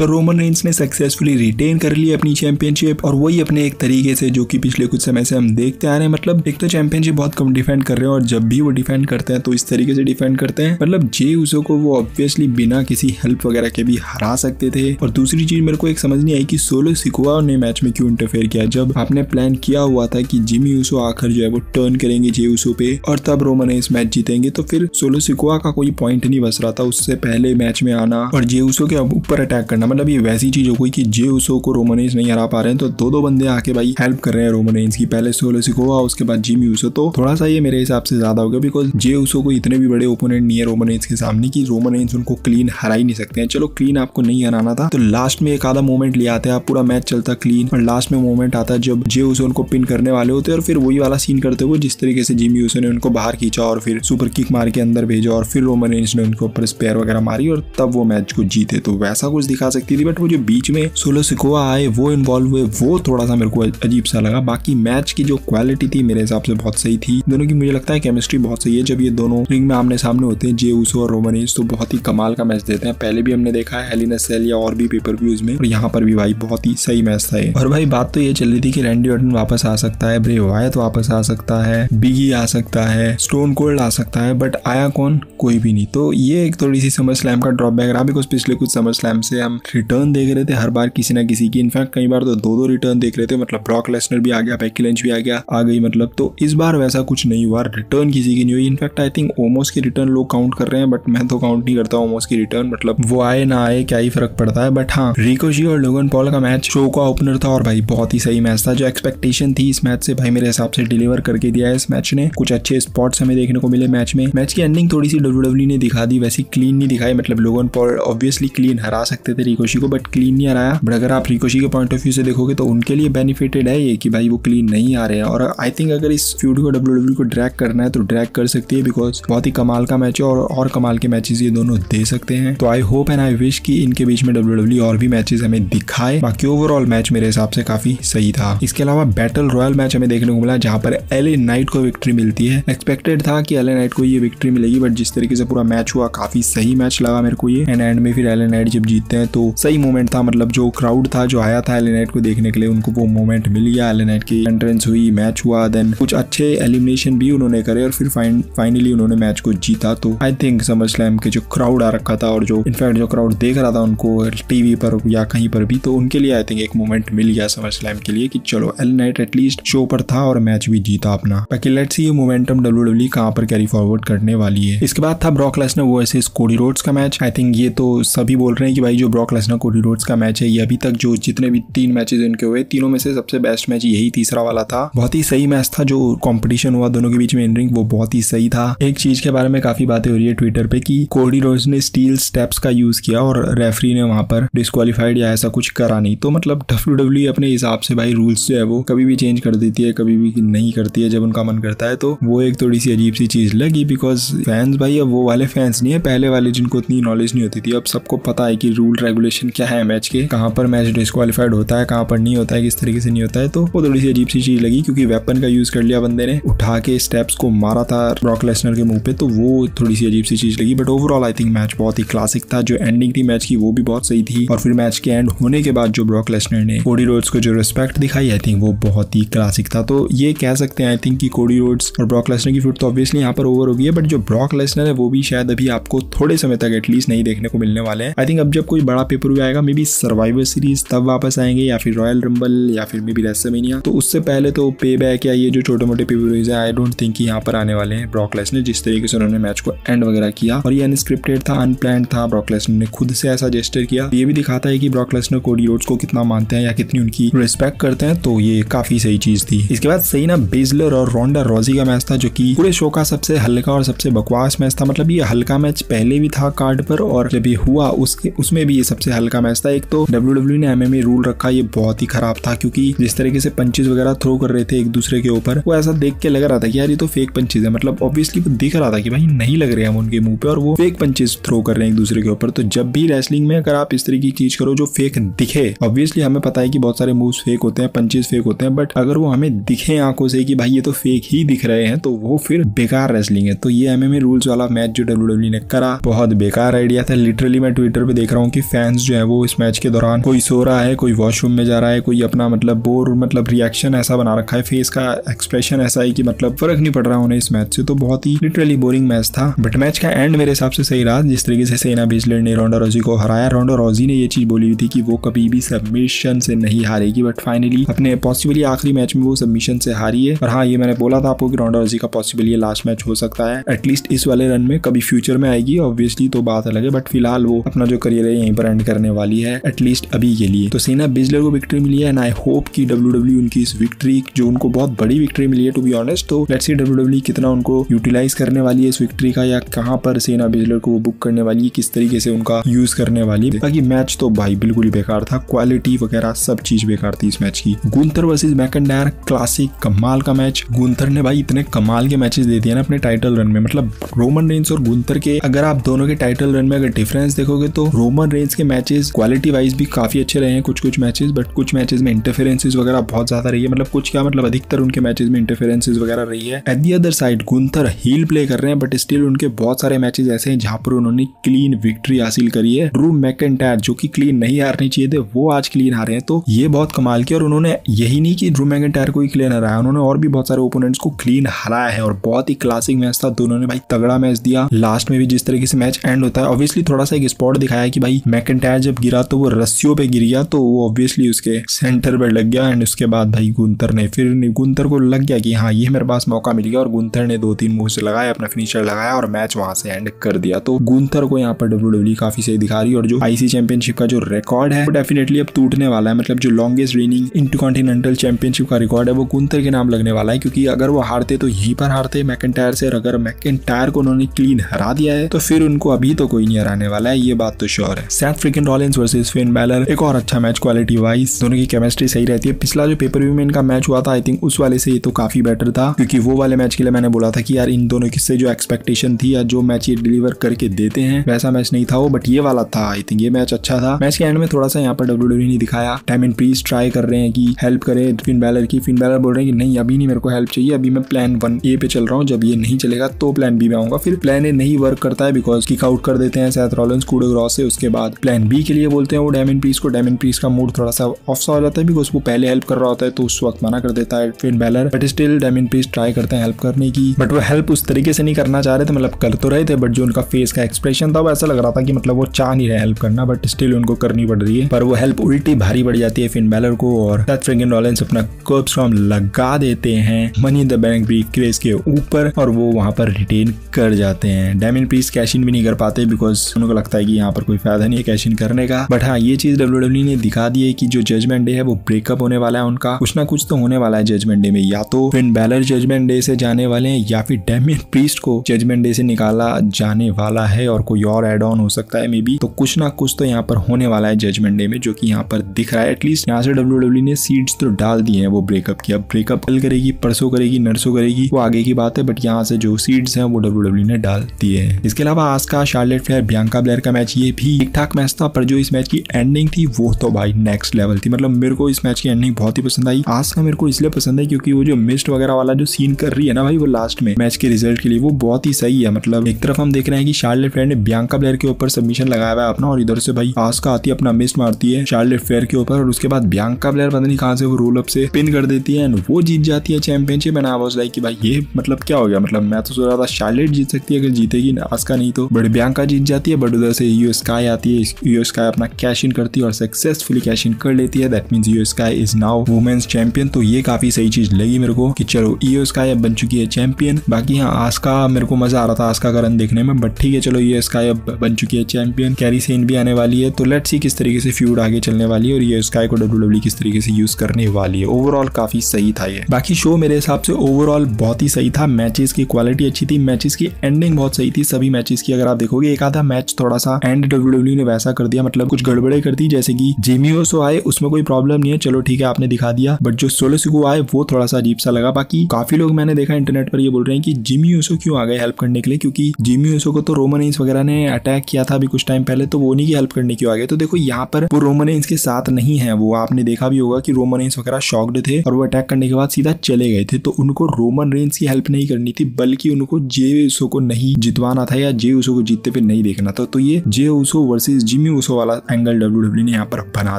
तो Roman Reigns ने successfully retain कर ली अपनी चैंपियनशिप, और वही अपने एक तरीके से जो कि पिछले कुछ समय से हम देखते आ रहे हैं। मतलब एक तो चैंपियनशिप बहुत कम डिफेंड कर रहे हैं, और जब भी वो डिफेंड करते हैं तो इस तरीके से डिफेंड करते हैं, मतलब जे उसो को वो ऑब्वियसली बिना किसी हेल्प वगैरह के भी हरा सकते थे। और दूसरी चीज मेरे को एक समझ नहीं आई कि सोलो सिकोआ ने मैच में क्यों इंटरफेयर किया, जब आपने प्लान किया हुआ था कि जिमी यूसो आकर जो है वो टर्न करेंगे जे यूसो पे और तब रोमन रेंस मैच जीतेंगे, तो फिर सोलो सिकोआ का कोई पॉइंट नहीं बच रहा था उससे पहले मैच में आना और जे यूसो के ऊपर अटैक करना। मतलब ये वैसी चीज हो गई कि जे यूसो को रोमन रेंस नहीं हरा पा रहे हैं, तो दो बंदे आके भाई हेल्प कर रहे हैं रोमन रेंस की, पहले सोलो सिकोआ उसके बाद जिमी यूसो। तो थोड़ा सा ये मेरे हिसाब से ज्यादा हो गया, बिकॉज जे यूसो को इतने भी बड़े ओपोनेंट नहीं है रोमन रेंस के सामने कि रोमन रेंस उनको क्लीन हरा ही नहीं सकते हैं। चलो क्लीन आपको नहीं हराना था तो लास्ट में एक आधा मोमेंट ले आते हैं आप, पूरा मैच चलता क्लीन, और लास्ट में मोमेंट आता है जब जे यूसो उनको पिन करने वाले होते हैं और फिर वही वाला सीन करते हुए जिस तरीके से जिमी यूसो ने उनको बाहर खींचा और फिर सुपर किक मार के अंदर भेजा और फिर रोमन रेंस ने उनको ऊपर स्पेयर वगैरह मारी और तब वो मैच को जीते। तो वैसा कुछ दिखा सकती थी, बट वो जो बीच में सोलो सिकोआ आए वो इन्वॉल्व हुए वो थोड़ा सा मेरे को अजीब सा लगा। बाकी मैच की जो क्वालिटी थी मेरे हिसाब से बहुत सही थी दोनों की, मुझे लगता है केमिस्ट्री बहुत सही है। जब ये दोनों रिंग में आमने सामने होते हैं जे यूसो और रोमन रेंस, तो बहुत ही कमाल का मैच देते हैं। पहले भी हमने देखा है हेल इन अ सेल या और भी पेपर व्यूज में, और यहाँ पर भी भाई बहुत ही सही मैच था। और भाई बात तो ये चल रही थी कि रैंडी ऑर्टन वापस आ सकता है, ब्रे वायत वापस आ सकता है, बिगी आ सकता है, स्टोन कोल्ड आ सकता है, बट आया कौन? कोई भी नहीं। तो ये एक थोड़ी सी समर स्लैम का ड्रॉबैक रहा, बिकॉज पिछले कुछ समर स्लैम से हम रिटर्न देख रहे थे हर बार किसी ना किसी की, इनफैक्ट कई बार तो दो रिटर्न देख रहे थे। मतलब ब्रॉक लेसनर भी आ गया, बेकी लिंच भी आ गई मतलब। तो इस बार वैसा कुछ नहीं हुआ, रिटर्न किसी की नहीं हुई। इनफैक्ट आई थिंक ओमोस की रिटर्न लोग काउंट कर रहे हैं, बट मैं तो काउंट नहीं करता ओमोस की रिटर्न। मतलब वो आए ना आए क्या ही फर्क पड़ता है। बट हाँ, रिकोशी और लोगन पॉल का मैच शो का ओपनर था और भाई बहुत ही सही मैच था। जो एक्सपेक्टेशन थी इस मैच से भाई मेरे हिसाब से डिलीवर करके दिया है इस मैच ने। कुछ अच्छे स्पॉट्स हमें देखने को मिले मैच में। मैच की एंडिंग थोड़ी सी डब्ल्यूडब्ल्यूई ने दिखा दी, वैसी क्लीन नहीं दिखाई। मतलब लोगन पॉल ऑब्वियसली क्लीन हरा सकते थे रिकोशी को, बट क्लीन नहीं हराया। बट अगर आप रिकोशी के पॉइंट ऑफ व्यू से देखोगे तो उनके लिए बेनिफिटेड है ये कि भाई वो क्लीन नहीं आ रहे हैं। और आई थिंक अगर इस फ्यूड को डब्ल्यूडब्ल्यूई को ड्रैग करना है तो ड्रैग कर सकती है, बिकॉज बहुत ही कमाल का मैच है और कमाल के मैचेस ये दोनों दे सकते हैं। तो I hope and I wish कि इनके बीच में डब्ल्यूडब्ल्यूई और भी मैचेस हमें दिखाए। बाकी ओवरऑल मैच मेरे हिसाब से काफी सही था। इसके अलावा बैटल रॉयल मैच हमें देखने को मिला जहां पर एलए नाइट को विक्ट्री मिलती है। एक्सपेक्टेड था कि एलए नाइट को ये विक्ट्री मिलेगी, बट जिस तरीके से पूरा मैच हुआ काफी सही मैच लगा मेरे को ये। एंड में फिर एलए नाइट जब जीतते हैं तो सही मोमेंट था। मतलब जो क्राउड था जो आया था एलए नाइट को देखने के लिए, उनको वो मोमेंट मिल गया। एलए नाइट की एंट्रेंस हुई, मैच हुआ, देन कुछ अच्छे एलिमिनेशन भी उन्होंने करे और फिर फाइनली उन्होंने मैच को जीता। तो आई थिंक समर स्लैम के जो क्राउड आ रखा था और जो इनफैक्ट जो क्राउड देख रहा था उनको टीवी पर या कहीं पर भी, तो उनके लिए आई थिंक एक मोमेंट मिल गया समर स्लैम के लिए कि चलो एलए नाइट एटलीस्ट शो पर था और मैच भी जीता अपना। बाकी लेट्स सी ये मोमेंटम डब्ल्यूडब्ल्यूई कहां पर कैरी फॉरवर्ड करने वाली है। इसके बाद था Brock Lesnar versus Cody Rhodes का मैच। आई थिंक ये तो सभी बोल रहे हैं कि भाई जो ब्रॉक लेसनर कोडी रोड्स का मैच है ये अभी तक जो जितने भी 3 मैचेस इनके हुए तीनों में से सबसे बेस्ट मैच यही तीसरा वाला था। बहुत ही सही मैच था। जो कंपटीशन हुआ दोनों के बीच में इन रिंग वो बहुत ही सही था। एक चीज के बारे में काफी बातें हो रही है ट्विटर पे कि कोडी रोड्स ने स्टील स्टेप्स का यूज किया और रेफरी ने वहां पर डिस्क्वालीफाइड या ऐसा कुछ करा नहीं। तो मतलब डब्ल्यूडब्ल्यूई अपने हिसाब से भाई रूल्स जो है वो कभी भी चेंज कर देती है, कभी भी नहीं करती है जब उनका मन करता है। तो वो एक थोड़ी सी अजीब सी चीज लगी, बिकॉज फैंस भाई अब वो वाले फैंस नहीं है पहले वाले जिनको इतनी नॉलेज नहीं होती थी। अब सबको पता है कि रूल रेगुलेशन क्या है मैच के, कहाँ पर मैच डिस्क्वालीफाइड होता है, कहाँ पर नहीं होता है, किस तरीके से नहीं होता है। तो वो थोड़ी सी अजीब सी चीज लगी क्योंकि वेपन का यूज कर लिया बंदे ने, उठा के स्टेप्स को मारा था ब्रॉक लेसनर के मुंह पे, तो वो थोड़ी सी अजीब सी चीज लगी। But overall I think match बहुत ही क्लासिक था। जो एंडिंग थी मैच की वो भी बहुत सही थी और फिर मैच के एंड होने के बाद जो ब्रॉक लेसनर ने कोडी रोड्स को जो रिस्पेक्ट दिखाई आई थिंक वो बहुत ही क्लासिक था। तो ये कह सकते हैं आई थिंक कि कोडी रोड्स और ब्रॉक लेसनर की फीड तो ऑब्वियसली यहाँ पर ओवर हो गई है, बट जो ब्रॉक लेसनर है वो भी शायद अभी आपको थोड़े समय तक एटलीस्ट नहीं देखने को मिलने वाले हैं। आई थिंक अब जब कोई बड़ा पेपर व्यू आएगा मे बी सर्वाइवर सीरीज तब वापस आएंगे या फिर रॉयल रंबल या फिर मे बी रेसलमेनिया, तो उससे पहले तो पे बैक या ये जो छोटे मोटे पेपर व्यूज है आई डोंट थिंक कि यहाँ पर आने वाले हैं। ब्रॉक लेसनर जिस तरीके से उन्होंने मैच को एंड वगैरह किया और ये अनस्क्रिप्टेड था, अनप्लान्ड था, ब्रॉक लेसनर ने खुद से ऐसा जेस्चर किया, ये भी दिखाता है कि ब्रॉक लेसनर कोडी रोड्स को कितना मानते हैं या कितनी उनकी रिस्पेक्ट करते हैं। तो ये काफी सही चीज थी। इसके बाद सही ना बेजलर और रोंडा रोजी का मैच था जो कि पूरे शो का सबसे हल्का और सबसे बकवास मैच था। मतलब ये हल्का मैच पहले भी था कार्ड पर और जब ये हुआ उसमें भी ये सबसे हल्का मैच था। एक तो डब्ल्यूडब्ल्यूई ने एमएमए रूल रखा ये बहुत ही खराब था क्योंकि जिस तरीके से पंचेस वगैरह थ्रो कर रहे थे एक दूसरे के ऊपर, वो ऐसा देख के लग रहा था कि यार ये तो फेक पंचेस है। मतलब ऑब्वियसली वो दिख रहा था कि भाई नहीं लग रहे हम उनके मुंह पे और वो फेक पंचेस थ्रो कर रहे हैं एक दूसरे के ऊपर। तो जब भी रेसलिंग में अगर आप इस तरह की चीज करो जो फेक दिखे, ऑब्वियसली हमें पता है कि बहुत सारे मूव्स फेक होते हैं, पंचेस फेक होते हैं, बट अगर वो हमें दिखे आंखों से कि भाई ये तो फेक ही दिख रहे हैं तो वो फिर बेकार रेसलिंग है। तो ये एमएमए रूल्स वाला मैच जो डब्ल्यूडब्ल्यूई ने करा बहुत बेकार आइडिया था। लिटरली मैं ट्विटर पे देख रहा हूँ कि फैंस फैंस जो है वो इस मैच के दौरान कोई सो रहा है, कोई वॉशरूम में जा रहा है, कोई अपना मतलब बोर मतलब रिएक्शन ऐसा बना रखा है, फेस का एक्सप्रेशन ऐसा है कि मतलब फर्क नहीं पड़ रहा उन्हें इस मैच से। तो बहुत ही लिटरली बोरिंग मैच था। बट मैच का एंड मेरे हिसाब से सही रहा, जिस तरीके से सेना बेजलर ने रोंडा रॉजी को हराया। रोंडा रॉजी ने ये चीज बोली हुई थी कि वो कभी भी सबमिशन से नहीं हारेगी, बट फाइनली अपने पॉसिबली आखिरी मैच में वो सबमिशन से हारी है। और हाँ, ये मैंने बोला था आपको कि रोंडा रॉजी का पॉसिबली लास्ट मैच हो सकता है, एटलीस्ट इस वाले रन में। कभी फ्यूचर में आएगी ऑब्वियसली तो बात अलग है, बट फिलहाल वो अपना जो करियर है यहीं पर एंड करने वाली है, एटलीस्ट अभी के लिए। तो सेना बेजलर को विक्ट्री मिली है एंड आई होप कि WWE उनकी इस विक्ट्री, जो उनको बहुत बड़ी विक्ट्री मिली है टू बी ऑनेस्ट, तो लेट्स सी WWE कितना उनको यूटिलाइज करने वाली है इस विक्ट्री का, या कहां पर सेना बेजलर को वो बुक करने वाली है, किस तरीके से उनका यूज करने वाली है। बाकी मैच तो भाई बिल्कुल ही बेकार था, क्वालिटी वगैरह सब चीज बेकार थी इस मैच की। गुंथर वर्सेस मैकइंटायर, क्लासिक कमाल का मैच। गुंथर ने भाई इतने कमाल के मैचेस दे दिए ना अपने टाइटल रन में, मतलब रोमन रेंस और गुंथर के अगर आप दोनों के टाइटल रन में अगर डिफरेंस देखोगे तो रोमन रेंस के मैचेस क्वालिटी वाइज भी काफी अच्छे रहे हैं कुछ मैचेस, बट कुछ मैचेस में इंटरफेरेंसेस वगैरह बहुत ज्यादा रही है। मतलब कुछ क्या, मतलब अधिकतर उनके मैचेस में इंटरफेरेंसेस वगैरह रही है। At the other side Gunther heel play कर रहे हैं, बट स्टिल उनके बहुत सारे मैचेस ऐसे हैं जहां पर उन्होंने क्लीन विक्ट्री हासिल करी है। ड्रू मैकइंटायर जो कि क्लीन नहीं हारने चाहिए थे, वो आज क्लीन हारे हैं, तो ये बहुत कमाल किया। और उन्होंने यही नहीं कि ड्रू मैकइंटायर को ही क्लीन हराया, उन्होंने और भी बहुत सारे ओपोनेंट्स को क्लीन हराया है। और बहुत ही क्लासिक मैच था, दोनों ने भाई तगड़ा मैच दिया। लास्ट में भी जिस तरीके से मैच एंड होता है, ऑब्वियसली थोड़ा सा एक स्पॉट दिखाया कि भाई मैकइंटायर जब गिरा तो वो रस्सियों पे गिर गया, तो वो ऑब्वियसली उसके सेंटर पे लग गया। एंड उसके बाद भाई गुंथर को लग गया कि हाँ ये मेरे पास मौका मिल गया, और गुंथर ने 2-3 मूव से लगाया, अपना फिनिशर लगाया और मैच वहां से एंड कर दिया। तो गुंथर को यहाँ पर WWE काफी सही दिखा रही है, और जो IC चैंपियनशिप का जो रिकॉर्ड है वो डेफिनेटली अब टूटने वाला है। मतलब जो लॉन्गेस्ट रेनिंग इंटरकॉन्टिनेंटल चैंपियनशिप का रिकॉर्ड है वो गुंथर के नाम लगने वाला है, क्योंकि अगर वो हारते तो यहीं पर हारते मैकइंटायर से, और अगर मैकइंटायर को उन्होंने क्लीन हरा दिया है तो फिर उनको अभी तो कोई नहीं हराने वाला है, ये बात तो श्योर है। Seth freaking Rollins versus Finn Balor, एक और अच्छा मैच क्वालिटी वाइज, दोनों की केमिस्ट्री सही रहती है। पिछला जो पेपर व्यू में इनका मैच हुआ था आई थिंक उस वाले से ये तो काफी बेटर था, क्योंकि वो वाले मैच के लिए मैंने बोला था कि यार इन दोनों किससे जो एक्सपेक्टेशन थी या जो मैच ये डिलीवर करके देते हैं वैसा मैच नहीं था वो, बट ये वाला था। आई थिंक ये मैच अच्छा था। मैच के एंड में थोड़ा सा यहाँ पर WWE ने दिखाया, डायमंड प्रीस्ट ट्राई कर रहे हैं कि हेल्प करे फिन बैलर की। फिन बैलर बोल रहे हैं कि नहीं अभी नहीं मेरे को हेल्प चाहिए, अभी मैं प्लान 1A पे चल रहा हूँ, जब ये नहीं चलेगा तो प्लान B में आऊंगा। फिर प्लान A नहीं वर्क करता है बिकॉज किक आउट कर देते हैं सेथ रॉलिंस कूड क्रॉस से। उसके बाद प्लान B के लिए बोलते हैं वो डायमंड प्रीस्ट को। डायमंड प्रीस्ट का मूड थोड़ा सा ऑफ सा हो जाता है बिकॉज वो पहले हेल्प कर रहा होता है, तो उस वक्त मना कर देता है Finn Balor, but still diamond priest try करते हैं हेल्प करने की, बट वो हेल्प उस तरीके से नहीं करना चाह रहे थे। मतलब कर तो रहे थे, बट जो उनका फेस का एक्सप्रेशन था वो ऐसा लग रहा था कि मतलब वो चाह नहीं रहे हेल्प करना, बट स्टिल उनको करनी पड़ रही है। पर वो हेल्प उल्टी भारी पड़ जाती है फिन बैलर को, और सेथ फ्रिकिन रॉलिंस अपना कर्ब स्टॉर्म लगा देते हैं money in the bank briefcase के ऊपर, और वो वहां पर रिटेन कर जाते हैं। डायमंड प्रीस्ट कैश इन भी नहीं कर पाते बिकॉज उनको लगता है कि यहाँ पर कोई फायदा नहीं है कैश इन करने का। बट हाँ, ये चीज WWE ने दिखा दी है कि जो जजमेंट डे है वो ब्रेकअप होने वाला है उनका, कुछ ना कुछ तो होने वाला है जजमेंट डे में। या तो फिन बैलर जजमेंट डे से जाने वाले हैं, या फिर डायमंड प्रीस्ट को जजमेंट डे से निकाला जाने वाला है, और कोई और एड ऑन हो सकता है मे बी। तो कुछ ना कुछ तो यहाँ पर होने वाला है जजमेंट डे में, जो कि यहाँ पर दिख रहा है। एटलीस्ट यहाँ से WWE ने सीड्स तो डाल दिए हैं वो ब्रेकअप की। अब ब्रेकअप कल करेगी, परसों करेगी, नरसों करेगी, वो आगे की बात है, बट यहाँ से जो सीड्स हैं वो WWE ने डाल दिए हैं। इसके अलावा Asuka Charlotte Flair Bianca Belair का मैच, ये भी ठीक ठाक मैच था, पर जो इस मैच की एंडिंग थी वो तो भाई नेक्स्ट लेवल थी। मतलब मेरे को इस मैच की एंडिंग बहुत ही पसंद आई। आस्का मेरे को इसलिए पसंद है क्योंकि वो जो मिस्ट वगैरह वाला जो सीन कर रही है ना भाई वो लास्ट में मैच के रिजल्ट के लिए, वो बहुत ही सही है। मतलब एक तरफ हम देख रहे हैं कि शार्लेट फ्लेयर ने बियांका ब्लेयर के ऊपर सबमिशन लगाया हुआ है अपना, और इधर से भाई आस्का आती है अपना मिस्ट मारती है शार्लेट फ्लेयर के ऊपर, और उसके बाद बियांका ब्लेयर पता नहीं कहां से वो रोल अप से पिन कर देती है, वो जीत जाती है championship. And I was like कि भाई ये मतलब क्या हो गया, मतलब मैं तो सोच रहा था शार्लेट जीत सकती है अगर जीतेगी आस्का नहीं तो, बट बियांका जीत जाती है। बट उधर से ईओ स्काई आती है, ईओ स्काई अपना कैश इन करती है और सक्सेसफुली कैश इन कर लेती है। That means Iyo Sky is now women's champion. तो ये काफी सही चीज लगी मेरे को कि चलो ईओ स्काई अब बन चुकी है चैंपियन। बाकी हाँ, आस्का मेरे को मजा आ रहा था आस्का का रन देखने में, बट ठीक है चलो ईओ स्काई अब बन चुकी है चैंपियन। कैरी सेन भी आने वाली है, तो लेट्स सी किस तरीके से फ्यूड आगे चलने वाली है और ईओ स्काई को WWE किस तरीके से यूज करने वाली है। ओवरऑल काफी सही था ये। बाकी शो मेरे हिसाब से ओवरऑल बहुत ही सही था। मैचेस की क्वालिटी अच्छी थी, मैचेस की एंडिंग बहुत सही थी सभी मैचेस की। अगर आप देखोगे एक आधा मैच थोड़ा सा एंड WWE ने वैसा कर दिया, मतलब कुछ गड़बड़े कर दी, जैसे कि जिमी ओसो आए उसमें कोई प्रॉब्लम नहीं है, चलो ठीक है आपने दिखा दिया, बट जो सोलो सिको आए वो थोड़ा सा अजीब सा लगा। बाकी काफी लोग मैंने देखा इंटरनेट पर ये बोल रहे हैं कि जिमी ओसो क्यों आ गए हेल्प करने के लिए, क्योंकि जिमी ओसो को तो रोमन रेंस वगैरह ने अटैक किया था अभी कुछ टाइम पहले, तो वो नहीं की हेल्प करने क्यों आ गए। तो देखो यहाँ पर वो रोमन रेंस के साथ नहीं है, वो आपने देखा भी होगा कि रोमन रेंस वगैरह शॉक्ड थे और वो अटैक करने के बाद सीधा चले गए थे, तो उनको रोमन रेंस की हेल्प नहीं करनी थी, बल्कि उनको जे उसो को नहीं जितवाना था या जे उसो को जीतते पे नहीं देखना था। तो ये जे उसो वर्सेस जिमी जीमी उसो वाला एंगल WWE ने यहाँ पर बना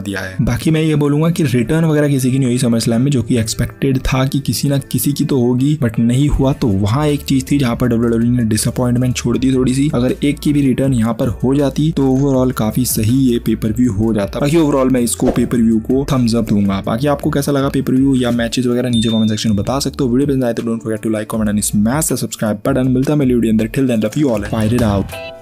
दिया है। बाकी मैं ये बोलूंगा कि रिटर्न वगैरह किसी की नहीं हुई समरस्लैम में, जो कि एक्सपेक्टेड था कि किसी ना किसी की तो होगी, बट नहीं हुआ। तो वहाँ एक चीज थी जहाँ पर WWE ने डिसअपॉइंटमेंट छोड़ दी थोड़ी सी। अगर एक की भी रिटर्न यहाँ पर हो जाती तो ओवरऑल काफी सही ये पेपर व्यू हो जाता। बाकी ओवरऑल मैं इसको पेपर व्यू को थम्स अप दूंगा। बाकी आपको कैसा लगा पेपर व्यू या मैचेस वगैरह नीचे कमेंट सेक्शन में बता सकते हो। वीडियो पसंद आए तो don't forget to like, comment and smash the subscribe button. मिलता है मैं वीडियो अंदर, till then love you all, fight it out.